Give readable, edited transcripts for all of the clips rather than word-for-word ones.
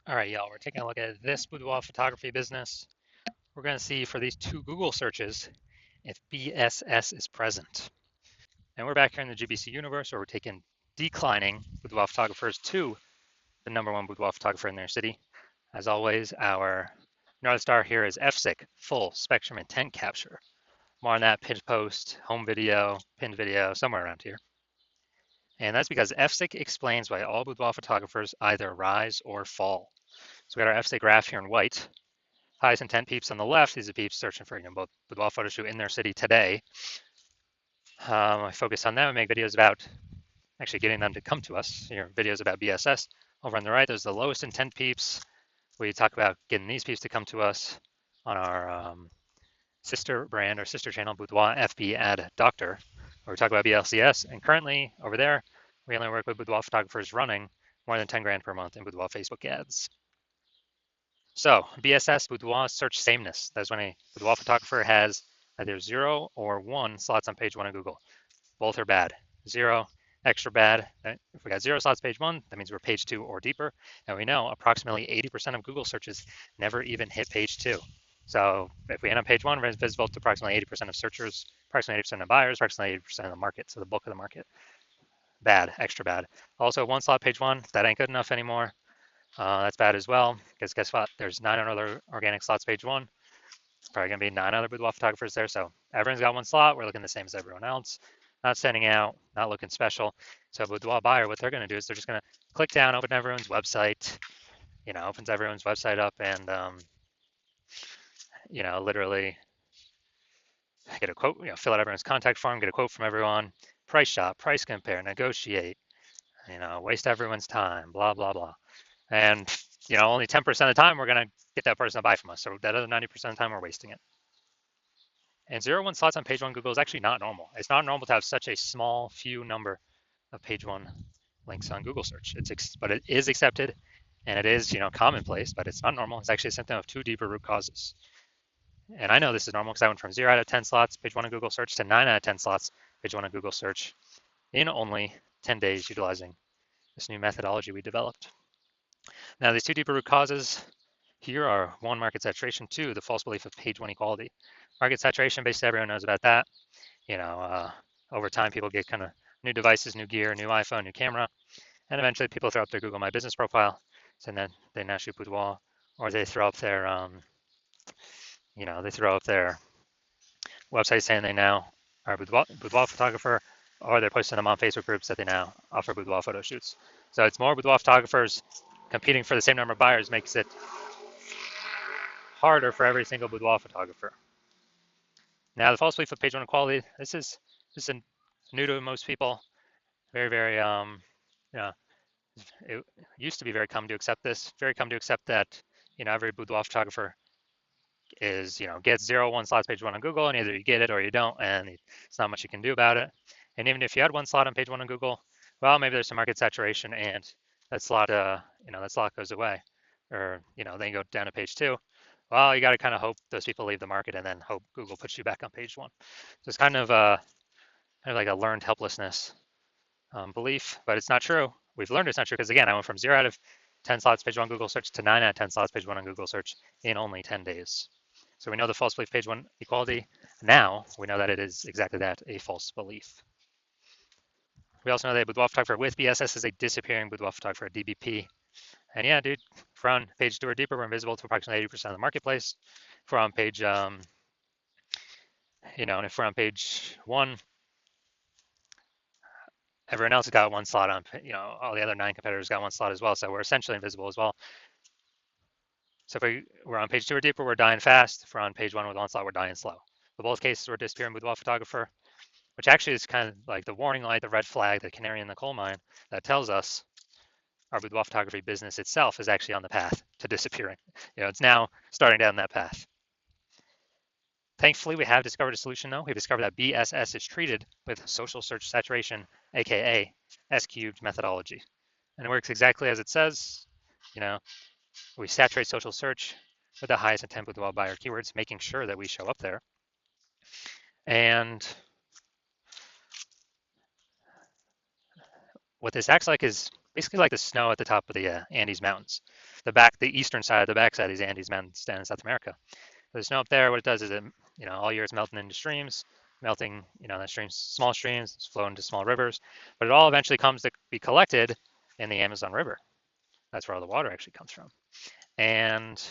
All right, y'all, we're taking a look at this boudoir photography business. We're going to see for these two Google searches if BSS is present. And we're back here in the GBC universe where we're taking declining boudoir photographers to the #1 boudoir photographer in their city. As always, our North Star here is FSIC, full spectrum intent capture. More on that pinned post, home video, pinned video, somewhere around here. And that's because FSIC explains why all boudoir photographers either rise or fall. So we got our FSIC graph here in white. Highest intent peeps on the left. These are peeps searching for both boudoir photo shoot in their city today. I focus on them and make videos about actually getting them to come to us. Videos about BSS. Over on the right, there's the lowest intent peeps. We talk about getting these peeps to come to us on our sister brand or sister channel, Boudoir FB Ad Doctor, where we talk about BLCS. And currently, over there, we only work with boudoir photographers running more than 10 grand per month in boudoir Facebook ads. So BSS, boudoir search sameness. That's when a boudoir photographer has either 0 or 1 slots on page 1 of Google. Both are bad. 0, extra bad. If we got 0 slots page 1, that means we're page 2 or deeper. And we know approximately 80% of Google searches never even hit page 2. So if we end on page 1, we're visible to approximately 80% of searchers, approximately 80% of buyers, approximately 80% of the market. So the bulk of the market. Bad, extra bad. Also, 1 slot page 1, that ain't good enough anymore. That's bad as well, because guess what? There's 9 other organic slots page 1. Probably going to be 9 other boudoir photographers there. So everyone's got 1 slot. We're looking the same as everyone else. Not standing out, not looking special. So boudoir buyer, what they're going to do is they're just going to click down, open everyone's website, opens everyone's website up and, literally get a quote, fill out everyone's contact form, get a quote from everyone, price shop, price compare, negotiate, waste everyone's time, blah, blah, blah. And, only 10% of the time we're going to get that person to buy from us. So that other 90% of the time we're wasting it. And 0 1 slots on page 1 Google is actually not normal. It's not normal to have such a small few number of page 1 links on Google search. But it is accepted and it is, commonplace, but it's not normal. It's actually a symptom of 2 deeper root causes. And I know this is normal because I went from 0 out of 10 slots page 1 on Google search to 9 out of 10 slots page 1 on Google search in only 10 days utilizing this new methodology we developed. Now, these 2 deeper root causes here are 1, market saturation, 2, the false belief of page 1 equality. Market saturation, basically everyone knows about that. Over time, people get kind of new devices, new gear, new iPhone, new camera, and eventually people throw up their Google My Business profile, and then they now shoot boudoir, or they throw up their, website saying they now are a boudoir photographer, or they're posting them on Facebook groups that they now offer boudoir photo shoots. So it's more boudoir photographers competing for the same number of buyers makes it harder for every single boudoir photographer. Now, the false belief of page 1 equality, this is new to most people. Very, very, it used to be very common to accept this. Very common to accept that, every boudoir photographer gets 0 1 slots page 1 on Google, and either you get it or you don't, and it's not much you can do about it. And even if you had 1 slot on page 1 on Google, well, maybe there's some market saturation, and that slot, that slot goes away, or then you go down to page 2. Well, you got to kind of hope those people leave the market, and then hope Google puts you back on page 1. So it's kind of like a learned helplessness belief, but it's not true. We've learned it's not true because again, I went from 0 out of 10 slots page 1 Google search to 9 out of 10 slots page 1 on Google search in only 10 days. So we know the false belief page 1 equality. Now we know that it is exactly that, a false belief. We also know that a boudoir photographer with BSS is a disappearing boudoir photographer, DBP. And yeah, dude, if we're on page 2 or deeper, we're invisible to approximately 80% of the marketplace. If we're on page, and if we're on page 1, everyone else has got 1 slot on, all the other 9 competitors got 1 slot as well. So we're essentially invisible as well. So if we're on page 2 or deeper, we're dying fast. If we're on page 1 with 1 slot, we're dying slow. In both cases, we're disappearing boudoir photographer, which actually is kind of like the warning light, the red flag, the canary in the coal mine that tells us our boudoir photography business itself is actually on the path to disappearing. It's now starting down that path. Thankfully, we have discovered a solution though. We've discovered that BSS is treated with social search saturation, aka S-cubed methodology. And it works exactly as it says. We saturate social search with the highest intent boudoir buyer keywords, making sure that we show up there. And what this acts like is basically like the snow at the top of the Andes Mountains. The eastern side, the backside of these Andes Mountains down in South America. The snow up there, what it does is it, all year it's melting into streams, melting, the streams, small streams, flow into small rivers, but it all eventually comes to be collected in the Amazon River. That's where all the water actually comes from. And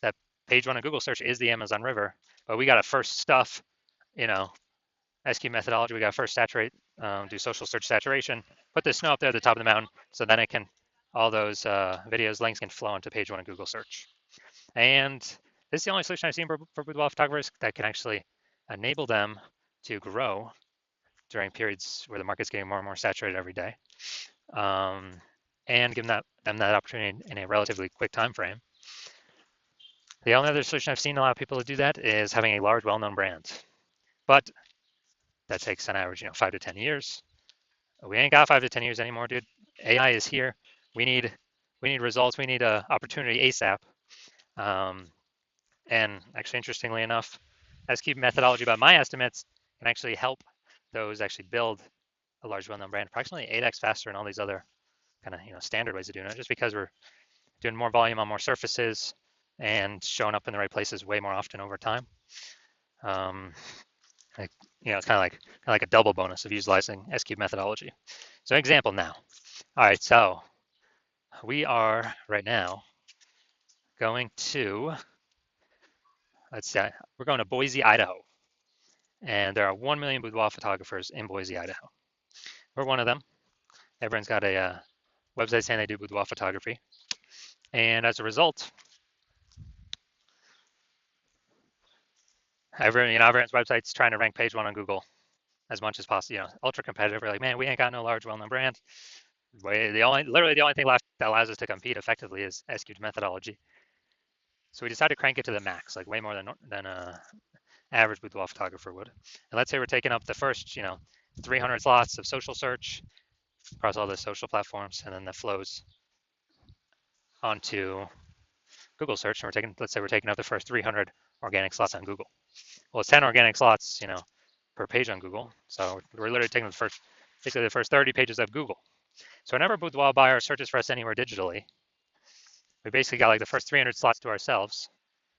that page one of Google search is the Amazon River, but we got to first stuff, you know, SQ methodology. We got to first saturate, do social search saturation, put the snow up there at the top of the mountain, so then all those videos, links can flow into page one of Google search. And this is the only solution I've seen for boudoir photographers that can actually enable them to grow during periods where the market's getting more and more saturated every day, and give them that opportunity in a relatively quick time frame. The only other solution I've seen a lot of people to do that is having a large, well-known brand, but that takes on average, 5 to 10 years. We ain't got 5 to 10 years anymore, dude. AI is here. We need results. We need a opportunity ASAP. And actually, interestingly enough, SQ methodology, by my estimates, can actually help those actually build a large, well-known brand approximately 8x faster than all these other kind of standard ways of doing it, just because we're doing more volume on more surfaces and showing up in the right places way more often over time. It's kind of like a double bonus of utilizing SQ methodology. So example now. All right, so we are right now going to, let's see, we're going to Boise, Idaho. And there are 1 million boudoir photographers in Boise, Idaho. We're one of them. Everyone's got a website saying they do boudoir photography. And as a result, everyone's website's trying to rank page one on Google as much as possible. Ultra competitive. We're like, man, we ain't got no large, well-known brand. Literally the only thing left that allows us to compete effectively is SQ methodology. So we decided to crank it to the max, like way more than a average boudoir photographer would. And let's say we're taking up the first, 300 slots of social search across all the social platforms, and then that flows onto Google search. And let's say we're taking up the first 300 organic slots on Google. Well, it's 10 organic slots, per page on Google. So we're literally taking basically the first 30 pages of Google. So whenever a boudoir buyer searches for us anywhere digitally, we basically got like the first 300 slots to ourselves.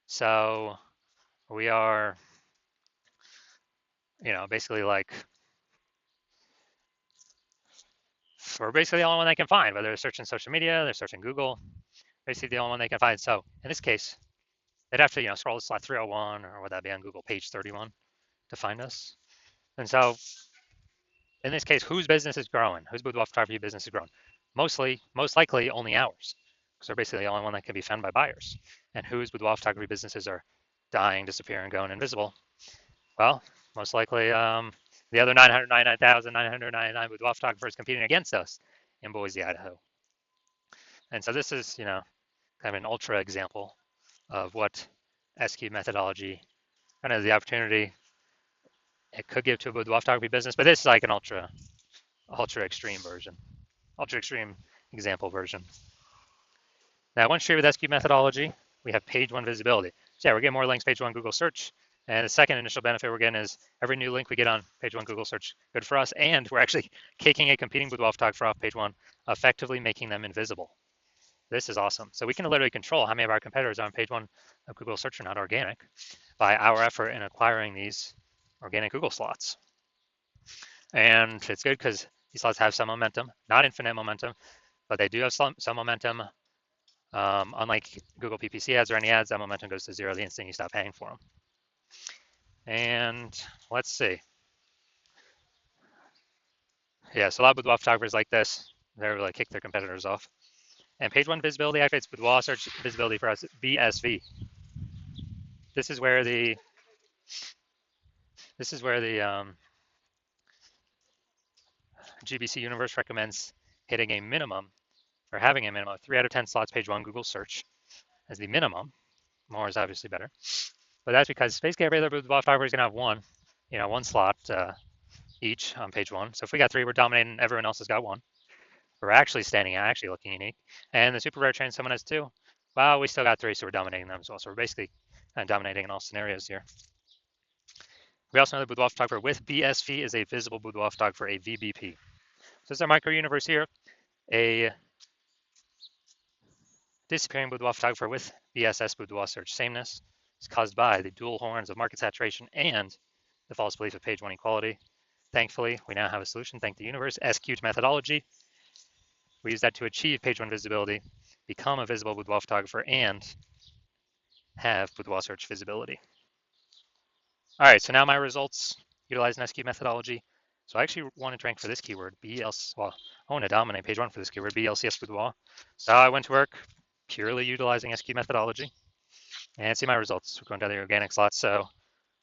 So we are, basically like, we're basically the only one they can find, whether they're searching social media, they're searching Google, basically the only one they can find. So in this case, they'd have to, scroll to slot 301, or would that be on Google page 31 to find us? And so in this case, whose business is growing? Whose boudoir photography business is growing? Most likely only ours, because we're basically the only one that can be found by buyers. And whose boudoir photography businesses are dying, disappearing, going invisible? Well, most likely the other 999,999 boudoir photographers competing against us in Boise, Idaho. And so this is, kind of an ultra example of what SQ methodology kind of the opportunity it could give to a boudoir photography business, but this is like an ultra extreme version, ultra extreme example version. Now, once you're with SQ methodology, we have page one visibility. So yeah, we're getting more links page one Google search. And the second initial benefit we're getting is every new link we get on page one Google search, good for us. And we're actually kicking a competing boudoir photographer off page one, effectively making them invisible. This is awesome. So we can literally control how many of our competitors are on page one of Google search are not organic by our effort in acquiring these organic Google slots. And it's good because these slots have some momentum, not infinite momentum, but they do have some momentum. Unlike Google PPC ads or any ads, that momentum goes to zero the instant you stop paying for them. And let's see. Yeah, so a lot of boudoir photographers like this, they're like kick their competitors off. And page one visibility activates boudoir search visibility for us, BSV. This is where the GBC universe recommends hitting a minimum or having a minimum of 3 out of 10 slots page one Google search as the minimum. More is obviously better, but that's because basically every other boudoir photographer is going to have one slot each on page one. So if we got 3, we're dominating. Everyone else has got 1. We're actually standing out, actually looking unique. And the super rare train someone has 2. Well, we still got 3, so we're dominating them as well. So we're basically dominating in all scenarios here. We also know that boudoir photographer with BSV is a visible boudoir photographer, a VBP. So this is our micro universe here. A disappearing boudoir photographer with BSS boudoir search sameness is caused by the dual horns of market saturation and the false belief of page one equality. Thankfully, we now have a solution. Thank the universe. SQ methodology. We use that to achieve page one visibility, become a visible boudoir photographer, and have boudoir search visibility. All right, so now my results utilize an SQ methodology. So I actually wanted to rank for this keyword, well, I want to dominate page one for this keyword, BLCS boudoir. So I went to work purely utilizing SQ methodology and see my results. We're going down the organic slots. So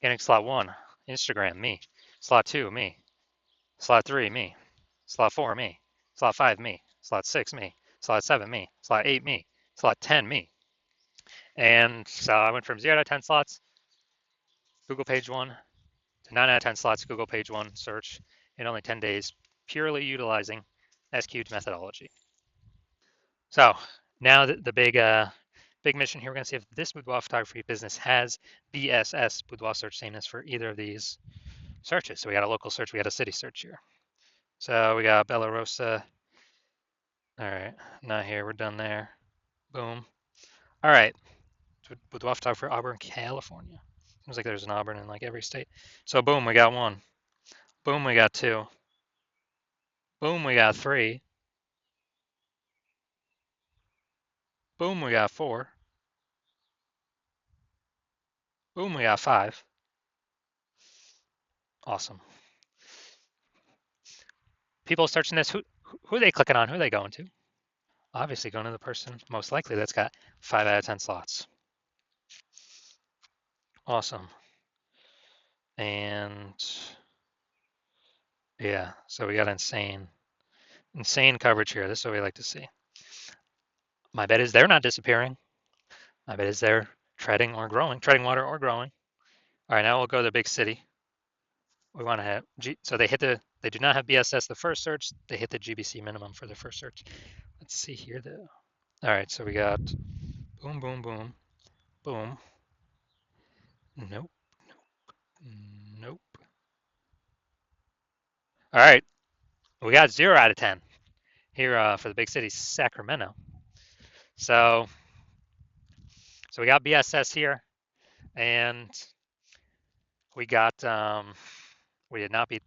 organic slot one, Instagram, me. Slot two, me. Slot three, me. Slot four, me. Slot five, me. Slot six, me. Slot seven, me. Slot eight, me. Slot 10, me. And so I went from 0 to 10 slots, Google page one, to 9 out of 10 slots, Google page one search in only 10 days, purely utilizing SQ methodology. So now the big mission here, we're going to see if this boudoir photography business has BSS, boudoir search sameness, for either of these searches. So we got a local search, we got a city search here. So we got Bella Rosa. All right, not here, we're done there. Boom. All right, boudoir photographer, Auburn, California. Seems like there's an Auburn in like every state. So boom, we got one. Boom, we got two. Boom, we got three. Boom, we got four. Boom, we got five. Awesome. People searching this, who are they clicking on? Who are they going to? Obviously going to the person most likely that's got 5 out of 10 slots. Awesome. And yeah, so we got insane coverage here. This is what we like to see. My bet is they're not disappearing. My bet is they're treading water or growing. All right, now we'll go to the big city. We want to have, so they do not have BSS the first search. They hit the GBC minimum for the first search. Let's see here though. All right, so we got boom, boom, boom, boom. Nope, nope. All right, we got 0 out of 10 here for the big city, Sacramento. So we got BSS here, and we got we did not meet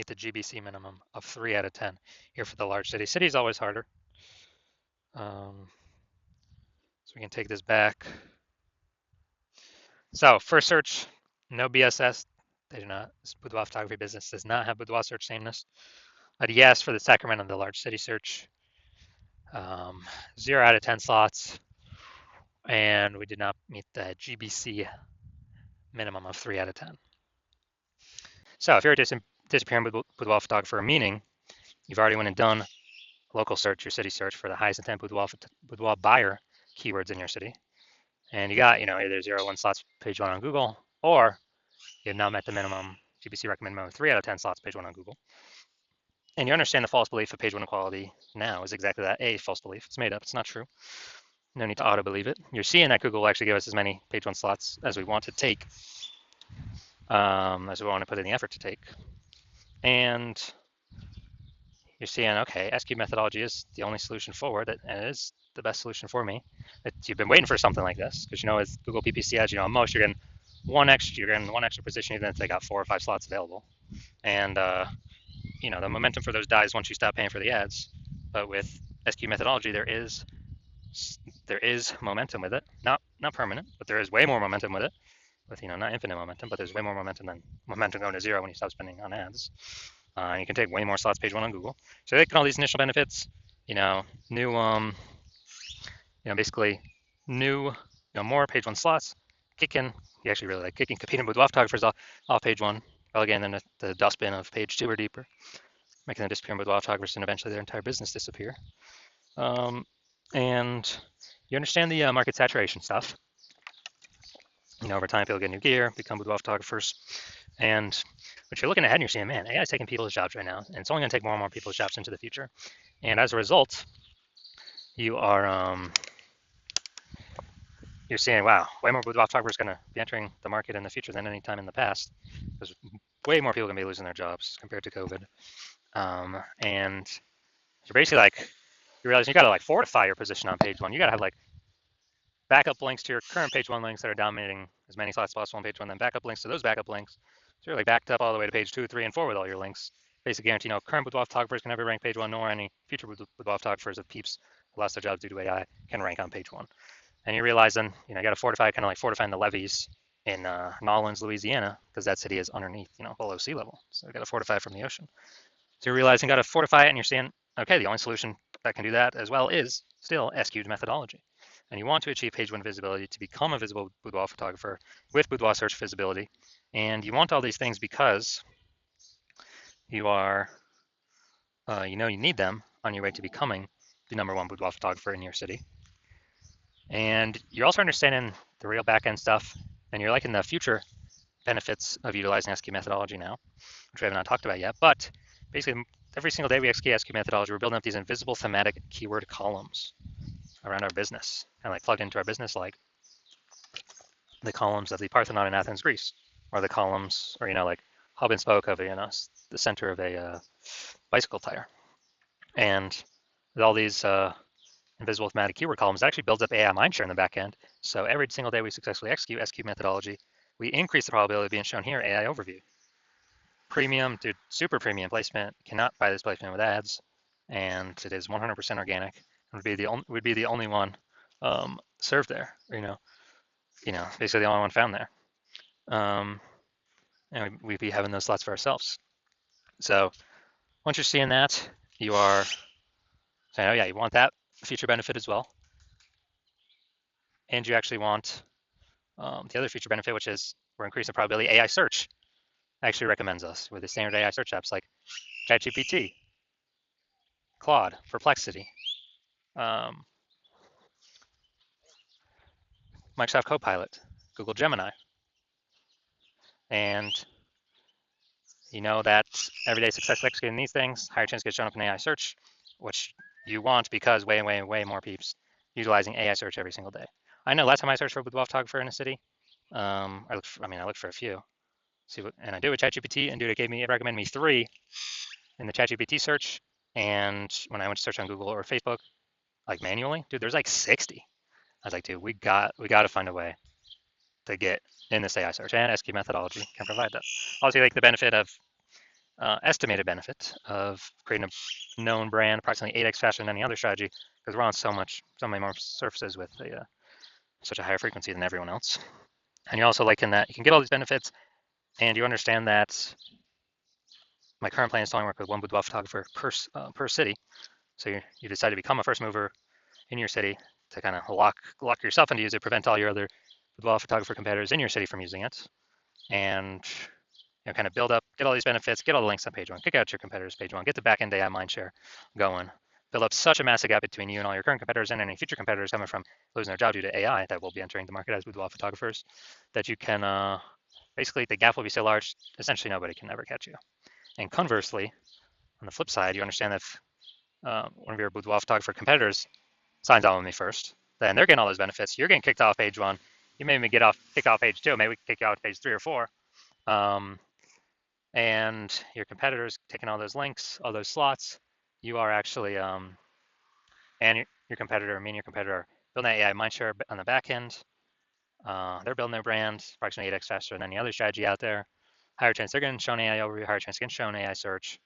the GBC minimum of 3 out of 10 here for the large city. City is always harder. So we can take this back. So first search, no BSS. They do not. This boudoir photography business does not have boudoir search sameness. But yes, for the Sacramento, the large city search, 0 out of 10 slots, and we did not meet the GBC minimum of 3 out of 10. So if you're a disappearing boudoir photographer, meaning you've already went and done local search, your city search for the highest intent boudoir buyer keywords in your city, and you got either 0 1 slots page one on Google, or you have now met the minimum GBC recommend minimum 3 out of 10 slots page one on Google. And you understand the false belief of page one equality now is exactly that, a false belief. It's made up, it's not true. No need to auto-believe it. You're seeing that Google will actually give us as many page one slots as we want to take, as we want to put in the effort to take. And you're seeing, okay, SQ methodology is the only solution forward, and it is the best solution for me. You've been waiting for something like this, because with Google PPC ads, at most you're getting one extra position, even if they got 4 or 5 slots available. And the momentum for those dies once you stop paying for the ads. But with SQ methodology, there is momentum with it. Not permanent, but there is way more momentum with it. With not infinite momentum, but there's way more momentum than momentum going to 0 when you stop spending on ads. And you can take way more slots page one on Google. So taking all these initial benefits, new basically new more page one slots, kicking. You actually really like kicking competing boudoir photographers off page one, relegating them to the dustbin of page 2 or deeper, making them disappear boudoir photographers, and eventually their entire business disappear. And you understand the market saturation stuff. Over time, people get new gear, become boudoir photographers, but you're looking ahead and you're seeing, man, AI is taking people's jobs right now, and it's only going to take more and more people's jobs into the future. And as a result, you are you're seeing, wow, way more boudoir photographers going to be entering the market in the future than any time in the past. There's way more people going to be losing their jobs compared to COVID. And You're basically like, you realize you got to like fortify your position on page one. You got to have like backup links to your current page one links that are dominating as many slots as possible on page one, then backup links to those backup links. So you're like backed up all the way to page two, three, and four with all your links. Basically guarantee no current boudoir photographers can ever rank page one, nor any future boudoir photographers of peeps who lost their jobs due to AI can rank on page one. And you realize then, you got to fortify, kind of like fortifying the levees in Nolens, Louisiana, because that city is underneath, below sea level. So you got to fortify from the ocean. So you're realizing you got to fortify it, and you're seeing, okay, the only solution that can do that as well is still SQ'd methodology. And you want to achieve page one visibility to become a visible boudoir photographer with boudoir search visibility. And you want all these things because you are, you need them on your way to becoming the #1 boudoir photographer in your city. And you're also understanding the real back-end stuff, and you're liking the future benefits of utilizing SQ methodology now, which we have not talked about yet. But basically, every single day we execute SQ methodology, we're building up these invisible thematic keyword columns around our business, kind of like plugged into our business, like the columns of the Parthenon in Athens, Greece, or the columns, or like hub and spoke of the center of a bicycle tire. And with all these invisible thematic keyword columns, that actually builds up AI mindshare in the back end. So every single day we successfully execute SQ methodology, we increase the probability of being shown here AI overview. Premium to super premium placement, cannot buy this placement with ads, and it is 100% organic. It would be the only one served there, basically the only one found there. And we'd be having those slots for ourselves. So once you're seeing that, you are saying, oh yeah, you want that feature benefit as well. And you actually want the other feature benefit, which is we're increasing the probability AI search actually recommends us with the standard AI search apps like ChatGPT, Claude, Perplexity, Microsoft Copilot, Google Gemini. And you know that everyday successfully executing these things, higher chance to get shown up in AI search, which you want because way more peeps utilizing AI search every single day. I know last time I searched for a boudoir photographer in a city, I looked for a few. And I do with ChatGPT, and dude, it recommended me 3 in the ChatGPT search. And when I went to search on Google or Facebook, like manually, dude, there's like 60. I was like, dude, we got to find a way to get in this AI search, and SQ methodology can provide that. Obviously, like the benefit of estimated benefit of creating a known brand approximately 8x faster than any other strategy, because we're on so many more surfaces with such a higher frequency than everyone else. And you're also liking that you can get all these benefits, and you understand that my current plan is to only work with one boudoir photographer per city. So you decide to become a first mover in your city to kind of lock yourself into use it, prevent all your other boudoir photographer competitors in your city from using it, and kind of build up, get all these benefits, get all the links on page one, kick out your competitors page one, get the back-end AI mindshare going, build up such a massive gap between you and all your current competitors and any future competitors coming from losing their job due to AI that will be entering the market as boudoir photographers, that you can, basically the gap will be so large, essentially nobody can ever catch you. And conversely, on the flip side, you understand that if one of your boudoir photographer competitors signs on with me first, then they're getting all those benefits. You're getting kicked off page one. You may even kick off page two. Maybe we can kick you off page 3 or 4. And your competitors taking all those links, all those slots. You are actually, and your competitor, me and your competitor, are building that AI mindshare on the back end. They're building their brand approximately 8x faster than any other strategy out there. Higher chance they're getting shown AI overview, higher chance getting shown AI search,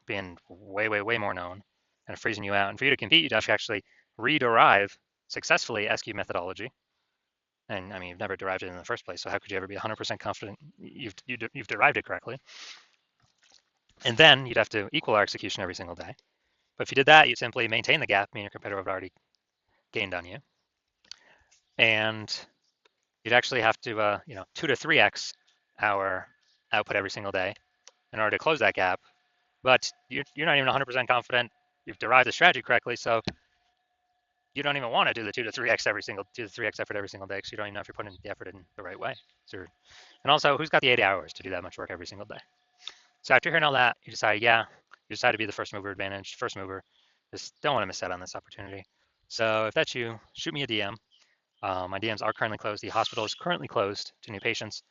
being way more known, and freezing you out. And for you to compete, you'd have to actually rederive successfully SQ methodology. And I mean, you've never derived it in the first place, so how could you ever be 100% confident you've derived it correctly? And then you'd have to equal our execution every single day. But if you did that, you'd simply maintain the gap, meaning your competitor would have already gained on you. And you'd actually have to, 2 to 3x our output every single day in order to close that gap. But you're not even 100% confident you've derived the strategy correctly, so you don't even want to do the 2 to 3x effort every single day, because you don't even know if you're putting the effort in the right way. And also, who's got the 80 hours to do that much work every single day? So after hearing all that, you decide to be the first mover. Just don't want to miss out on this opportunity. So if that's you, shoot me a DM. My DMs are currently closed. The hospital is currently closed to new patients,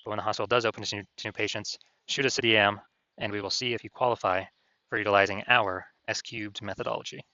but when the hospital does open to new patients, shoot us a DM, and we will see if you qualify for utilizing our S cubed methodology.